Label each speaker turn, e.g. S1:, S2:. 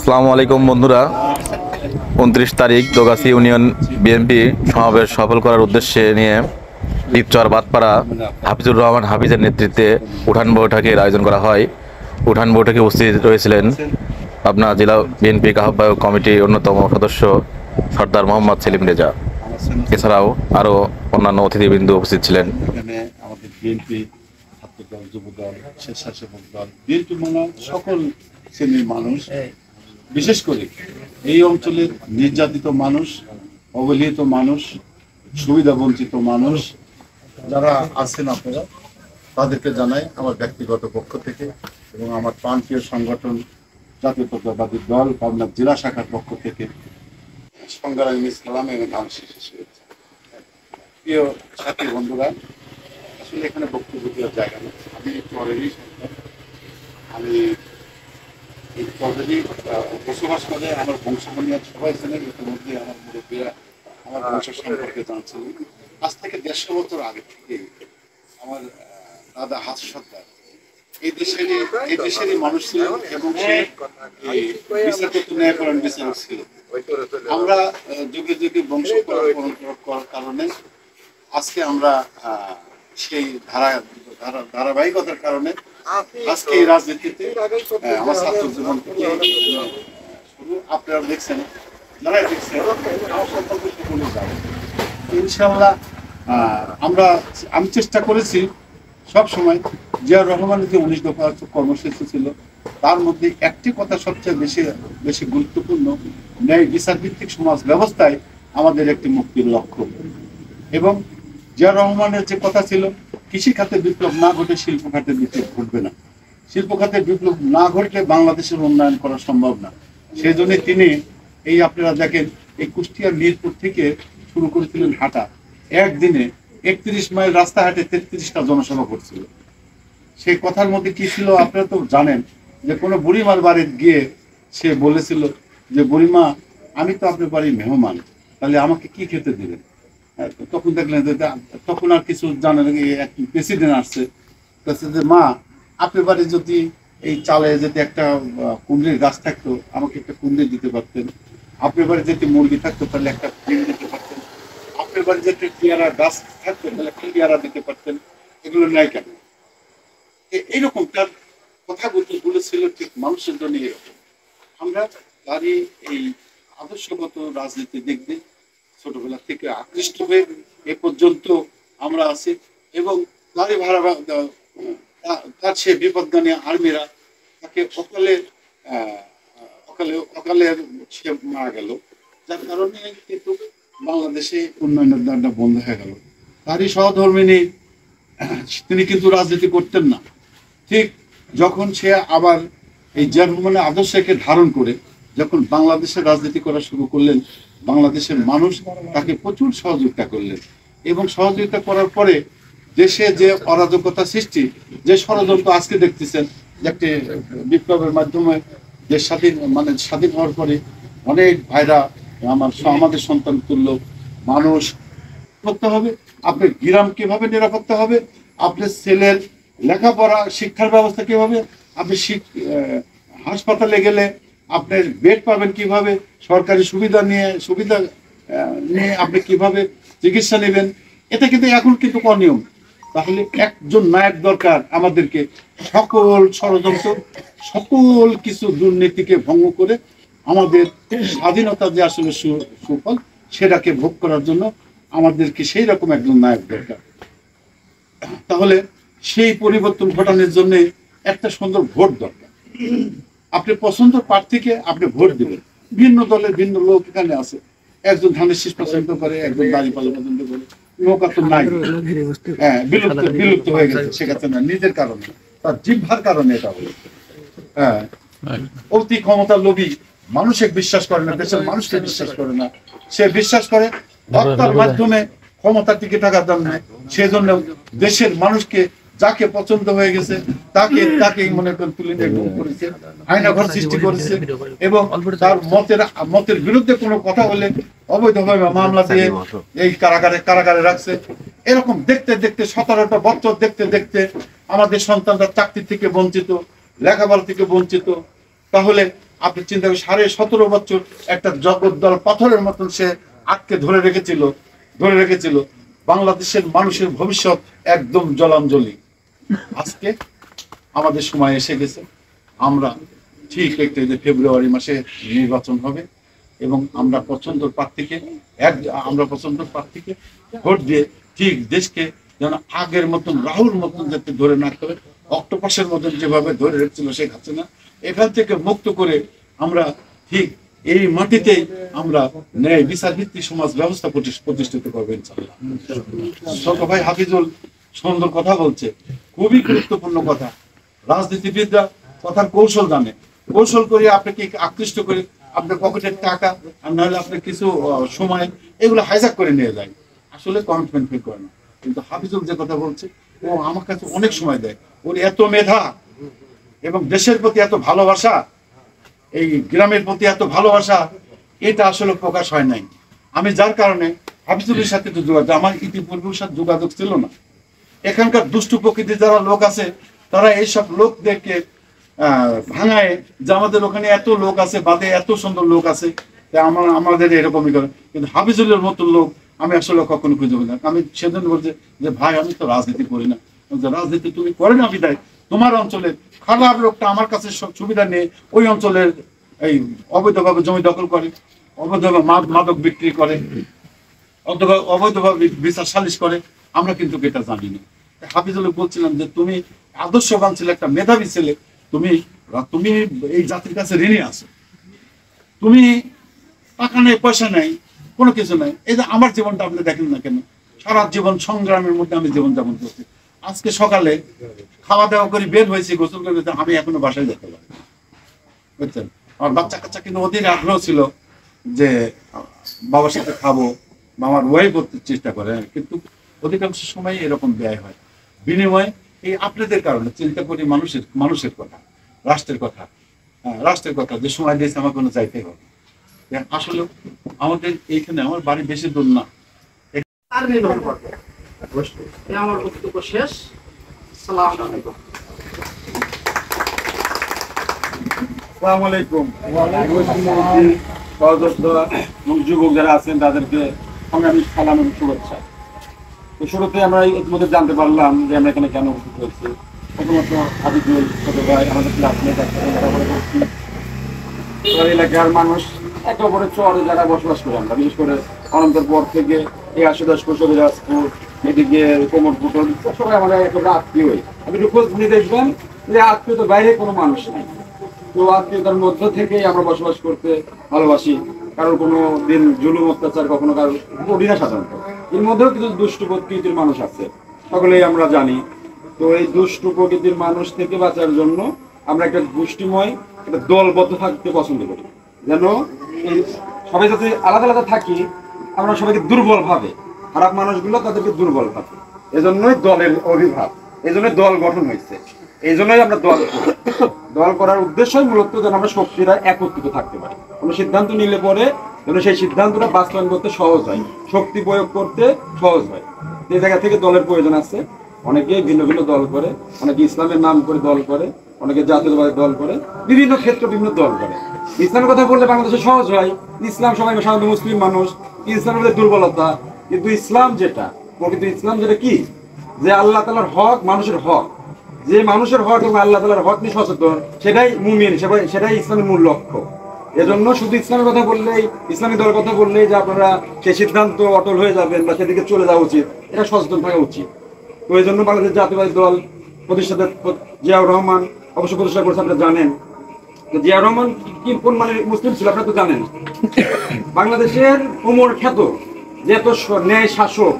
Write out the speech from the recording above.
S1: আসসালামু আলাইকুম বন্ধুরা। 29 তারিখ দোগাছি ইউনিয়ন বিএনপি সমাবেশ সফল করার উদ্দেশ্যে নিয়ে দ্বীপচর বাতপাড়া হাফিজুর রহমান হাফিজের নেতৃত্বে উঠান বৈঠকের আয়োজন করা হয়। উঠান বৈঠকে উপস্থিত রয়েছিলেন আপনার জেলা বিএনপি আহ্বায়ক কমিটির অন্যতম সদস্য সর্দার মোহাম্মদ সেলিম রেজা। এছাড়াও আরও অন্যান্য অতিথিবৃন্দ উপস্থিত ছিলেন।
S2: এখানে আমাদের বিএনপি ছাত্রদল, যুবদল, স্বেচ্ছাসেবক দল, বিএনপি মনে সকল শ্রেণীর মানুষ, বিশেষ করে এই অঞ্চলের নির্যাতিত মানুষ, অবহেলিত মানুষ, সুবিধা বঞ্চিত মানুষ যারা আছেন আপনারা, তাদেরকে জানাই আমার ব্যক্তিগত পক্ষ থেকে এবং আমার প্রান্তীয় সংগঠন জাতীয়তাবাদী দল পাবনা জেলা শাখার পক্ষ থেকে সংগ্রামী সালাম এবং আশীর্বাদ। প্রিয় সাথী বন্ধুরা, আসলে এখানে বক্তব্য দেওয়ার জায়গা নেই। আমি পরেরই আমি অলরেডি বসবাস করে আমার বংশবনিয়ার সবাই ছিলেন। ইতিমধ্যে আমার মুরব্বীরা আমার বংশ সম্পর্কে জানছিলেন। আজ থেকে 150 বছর আগে থেকে আমার দাদা হাস সর্দার এই দেশেরই মানুষ ছিলেন এবং সে বিচারপতি ন্যায়পরায়ণ বিচারক ছিলেন। আমরা যুগে যুগে বংশ পরম্পরা করার কারণে আজকে আমরা সেই ধারাবাহিকতার কারণে আজকে এই রাজনীতিতে আমার ছাত্র জীবন থেকে শুরু। আপনারা দেখছেন, যারাই দেখছেন আমার সম্পর্কে সকলে জানেন। ইনশাল্লাহ আমি চেষ্টা করেছি সব সময় জিয়াউর রহমানের যে 19 দফা কর্মসূচি ছিল তার মধ্যে একটি কথা সবচেয়ে বেশি গুরুত্বপূর্ণ, ন্যায় বিচার ভিত্তিক সমাজ ব্যবস্থায় আমাদের একটি মুক্তির লক্ষ্য। এবং জিয়াউর রহমানের যে কথা ছিল, কৃষি খাতে বিপ্লব না ঘটে শিল্প খাতে বিপ্লব ঘটবে না, শিল্প খাতে বিপ্লব না ঘটলে বাংলাদেশের উন্নয়ন করা সম্ভব না। সেই জন্য তিনি আপনারা দেখেন এই কুষ্টিয়ার মিরপুর থেকে শুরু করেছিলেন হাঁটা, একদিনে 31 মাইল রাস্তা হাঁটে 33টা জনসভা করছিল। সেই কথার মধ্যে কি ছিল আপনারা তো জানেন, যে কোনো বুড়িমার বাড়ি গিয়ে সে বলেছিল যে বুড়িমা, আমি তো আপনার বাড়ির মেহমান, তাহলে আমাকে কি খেতে দেবেন? তখন দেখলেন যে তখন আর কিছু জানেন, এক প্রেসিডেন্ট আসছে, যে মা, আপনার বাড়ি যদি এই চালে যদি একটা কুমড়ির গাছ থাকতো আমাকে একটা কুমড়ি দিতে পারতেন, আপনার বাড়ি যদি মুরগি থাকতো তাহলে একটা ডিম দিতে পারতেন, আপনার বাড়ি যদি পেয়ারা গাছ থাকতো তাহলে একটা পেয়ারা দিতে পারতেন, এগুলো নাই কেন? এইরকম তার কথাগুলো ছিল ঠিক মানুষের জন্য এরকম। আমরা তারই এই আদর্শগত রাজনীতি দেখবে ছোটবেলা থেকে আকৃষ্ট হয়ে এ পর্যন্ত আমরা আছি। এবং তারই তার সে বিপদগামী আর্মিরা তাকে অকালে সে মারা গেল, যার কারণে কিন্তু বাংলাদেশে উন্নয়নের দ্বারটা বন্ধ হয়ে গেল। তারই সহধর্মিনী তিনি কিন্তু রাজনীতি করতেন না। ঠিক যখন সে আবার এই জিয়াউর রহমানের আদর্শকে ধারণ করে যখন বাংলাদেশের রাজনীতি করা শুরু করলেন, বাংলাদেশের মানুষ তাকে প্রচুর সহযোগিতা করলেন। এবং সহযোগিতা করার পরে দেশে যে অরাজকতা সৃষ্টি, যে ষড়যন্ত্র আজকে দেখতেছেন, যে একটি বিপ্লবের মাধ্যমে দেশ স্বাধীন হওয়ার পরে অনেক ভাইরা আমাদের সন্তান তুল্য মানুষ করতে হবে। আপনার গ্রাম কিভাবে নিরাপত্তা হবে, আপনার ছেলের লেখাপড়া শিক্ষার ব্যবস্থা কিভাবে, আপনি হাসপাতালে গেলে আপনার বেড পাবেন কিভাবে, সরকারি সুবিধা নিয়ে আপনি কিভাবে চিকিৎসা নেবেন, এটা কিন্তু এখন কিন্তু অনিয়ম। তাহলে একজন নায়ক দরকার আমাদেরকে, সকল ষড়যন্ত্র সকল কিছু দুর্নীতিকে ভঙ্গ করে আমাদের স্বাধীনতা যে আসলে সুফল সেটাকে ভোগ করার জন্য আমাদেরকে সেই রকম একজন নায়ক দরকার। তাহলে সেই পরিবর্তন ঘটানোর জন্য একটা সুন্দর ভোট দরকার। আপনি পছন্দ প্রার্থীকে আপনি ভোট দেবেন। ভিন্ন দলের ভিন্ন লোক এখানে আছে, একজন ধানের শীষ পছন্দ করে, একজন দাঁড়িপাল্লা পছন্দ করে, নৌকা তো নাই, বিলুপ্ত হয়ে গেছে। সেক্ষেত্রে না, নিজের কারণে, তার জিহ্বার কারণে এটা হলো। অতি ক্ষমতা লোভী, মানুষকে বিশ্বাস করে না, দেশের মানুষকে বিশ্বাস করে না, সে বিশ্বাস করে হত্যার মাধ্যমে ক্ষমতা টিকে থাকার জন্য। সেজন্য দেশের মানুষকে যাকে পছন্দ হয়ে গেছে তাকে মনে করে তুলে নিয়ে গুম করেছে, আয়নাঘর সৃষ্টি করেছে এবং তার মতের বিরুদ্ধে কোনো কথা বলে অবৈধভাবে মামলা দিয়ে এই কারাগারে রাখছে। এরকম দেখতে দেখতে 17টা বছর দেখতে দেখতে আমাদের সন্তানরা চাকরি থেকে বঞ্চিত, লেখাপড়া থেকে বঞ্চিত। তাহলে আপনি চিন্তা করেন 17.5 বছর একটা জগদ্দল পাথরের মতন সে আটকে ধরে রেখেছিল বাংলাদেশের মানুষের ভবিষ্যৎ একদম জলাঞ্জলি। আজকে আমাদের সময় এসে গেছে, আমরা ঠিক একটা যে ফেব্রুয়ারি মাসে নির্বাচন হবে এবং আমরা পছন্দের প্রার্থীকে ভোট দিয়ে ঠিক দেশকে যেন আগের মতন রাহুল মতন যাতে ধরে না করে, অক্টোপাসের মতন যেভাবে ধরে রেখেছিল শেখ হাসিনা, এখান থেকে মুক্ত করে আমরা ঠিক এই মাটিতেই আমরা ন্যায় বিচার ভিত্তিক সমাজ ব্যবস্থা প্রতিষ্ঠিত করবো ইনশাআল্লাহ। ছোট ভাই হাফিজুল সুন্দর কথা বলছে, খুবই গুরুত্বপূর্ণ কথা। রাজনীতিবিদরা কথার কৌশল জানে, কৌশল করে আপনাকে আকৃষ্ট করে আপনার পকেটের টাকা আর নাহলে আপনার কিছু সময় এগুলো হাইজাক করে নিয়ে যায়, আসলে কমিটমেন্ট ফিল করে না। কিন্তু হাফিজুল যে কথা বলছে, ও আমার কাছে অনেক সময় দেয়, ওর এত মেধা এবং দেশের প্রতি এত ভালোবাসা, এই গ্রামের প্রতি এত ভালোবাসা, এটা আসলে প্রকাশ হয় নাই। আমি যার কারণে হাফিজুলের সাথে তো যোগাযোগ, আমার ইতিপূর্বের সাথে যোগাযোগ ছিল না। এখানকার দুষ্টু প্রকৃতির যারা লোক আছে, তারা এইসব লোকদেরকে ভাঙায় যে আমাদের ওখানে এত লোক আছে, বাদে এত সুন্দর লোক আছে, আমাদের এরকমই করে। কিন্তু হাফিজুলের মতো লোক আমি আসলে কখনো খুঁজে পাই না। আমি সেদিন বলছি যে ভাই, আমি তো রাজনীতি করি না। রাজনীতি তুমি করে না বিদায়, তোমার অঞ্চলের খারাপ লোকটা আমার কাছে সুবিধা নিয়ে ওই অঞ্চলের এই অবৈধভাবে জমি দখল করে, অবৈধভাবে মাদক বিক্রি করে, অবৈধভাবে বিচার সালিশ করে, আমরা কিন্তু এটা জানি না। হাফিজুল বলছিলাম যে তুমি আদর্শবান ছেলে, একটা মেধাবী ছেলে, তুমি এই জাতির কাছে ঋণী আছো, তুমি টাকা নেই, পয়সা নেই, কোনো কিছু নাই। এই যে আমার জীবনটা আপনি দেখেন না কেন, সারা জীবন সংগ্রামের মধ্যে আমি জীবনযাপন করছি। আজকে সকালে খাওয়া দাওয়া করে বের হয়েছি, গোসল করে আমি এখনো বাসায় যেতে পারি, বুঝছেন। আমার বাচ্চা কাচ্চা কিন্তু অধীর আগ্রহ ছিল যে বাবার সাথে খাবো, বা আমার ওয়াইফ করতে চেষ্টা করে, কিন্তু অধিকাংশ সময় এরকম ব্যয় হয়। বিনিময়ে এই আপনাদের কারণে চিন্তা করি মানুষের কথা, রাষ্ট্রের কথা যে সময় দিয়েছে আমার কোনো চাইতে হবে। আসলে আমাদের এইখানে আমার বাড়ি বেশি দূর না।
S3: আমার বক্তব্য শেষ। আসসালামু আলাইকুম।
S4: আসসালামু আলাইকুম। সহযোদ্ধা এবং যুবক যারা আছেন তাদেরকে সংগ্রামী সালাম এবং শুভেচ্ছা। তো শুরুতে আমরা ইতিমধ্যে জানতে পারলাম যে আমরা এখানে কেন উপস্থিত হয়েছি। প্রথমত হাবিবুল ছোট ভাই আমাদের ক্লাসমেট, এলাকার মানুষ একে অপরের চরে যারা বসবাস করে, আমরা বিশেষ করে অনন্তর পর থেকে এই 80-10 দিনাজপুর, এদিকে কোমরপুকুর, সবাই আমরা একেবারে আত্মীয়ই। আপনি একটু খোঁজ নিয়ে দেখবেন যে আত্মীয়তার বাইরে কোনো মানুষ নেই। তো আত্মীয়তার মধ্য থেকেই আমরা বসবাস করতে ভালোবাসি। কারোর কোনো দিন জুলুম অত্যাচার কখনো কারোর করি না সাধারণত। এর মধ্যেও কিছু দুষ্টু প্রকৃতির মানুষ আছে, সকলেই আমরা জানি। তো এই দুষ্টু প্রকৃতির মানুষ থেকে বাঁচার জন্য আমরা একটা গোষ্ঠীময় একটা দলবদ্ধ থাকতে পছন্দ করি, যেন এই সবাই যাতে আলাদা আলাদা থাকি, আমরা সবাইকে দুর্বল ভাবে, খারাপ মানুষগুলো তাদেরকে দুর্বল ভাবে। এজন্যই দলের আবির্ভাব, এই জন্যই দল গঠন হয়েছে, এই জন্যই আমরা দল করার উদ্দেশ্যই মূলত যেন আমরা শক্তিরা একত্রিত থাকতে পারি। কোনো সিদ্ধান্ত নিলে পরে যেন সেই সিদ্ধান্তটা বাস্তবায়ন করতে সহজ হয়, শক্তি প্রয়োগ করতে সহজ হয়। এই জায়গা থেকে দলের প্রয়োজন আছে। অনেকে ভিন্ন ভিন্ন দল করে, অনেকে ইসলামের নাম করে দল করে, অনেকে জাতীয়তাবাদের দল করে, বিভিন্ন ক্ষেত্রে বিভিন্ন দল করে। ইসলামের কথা বললে বাংলাদেশে সহজ হয়, ইসলাম সবাই সাধারণত মুসলিম মানুষ, ইসলামের মধ্যে দুর্বলতা। কিন্তু ইসলাম যেটা প্রকৃত ইসলাম, যেটা কি, যে আল্লাহ তাআলার হক, মানুষের হক, যে মানুষের হক এবং আল্লাহ তাআলার হক নিয়ে সচেতন, সেটাই মুমিন, সেটাই ইসলামের মূল লক্ষ্য। এজন্য শুধু ইসলামের কথা বললেই, ইসলামী দলের কথা বললেই যে আপনারা সেই সিদ্ধান্ত অটল হয়ে যাবেন বা সেদিকে চলে যাওয়া উচিত, এটা সচেতন থাকা উচিত। তো এই জন্য বাংলাদেশ জাতীয়বাদী দল প্রতিষ্ঠাতা জিয়াউর রহমান অবশ্য প্রতিষ্ঠা করেছে, আপনারা জানেন। তো জিয়াউর রহমান কোন মানে মুসলিম ছিল আপনারা তো জানেন। বাংলাদেশের ওমর খ্যাত যে এত ন্যায় শাসক,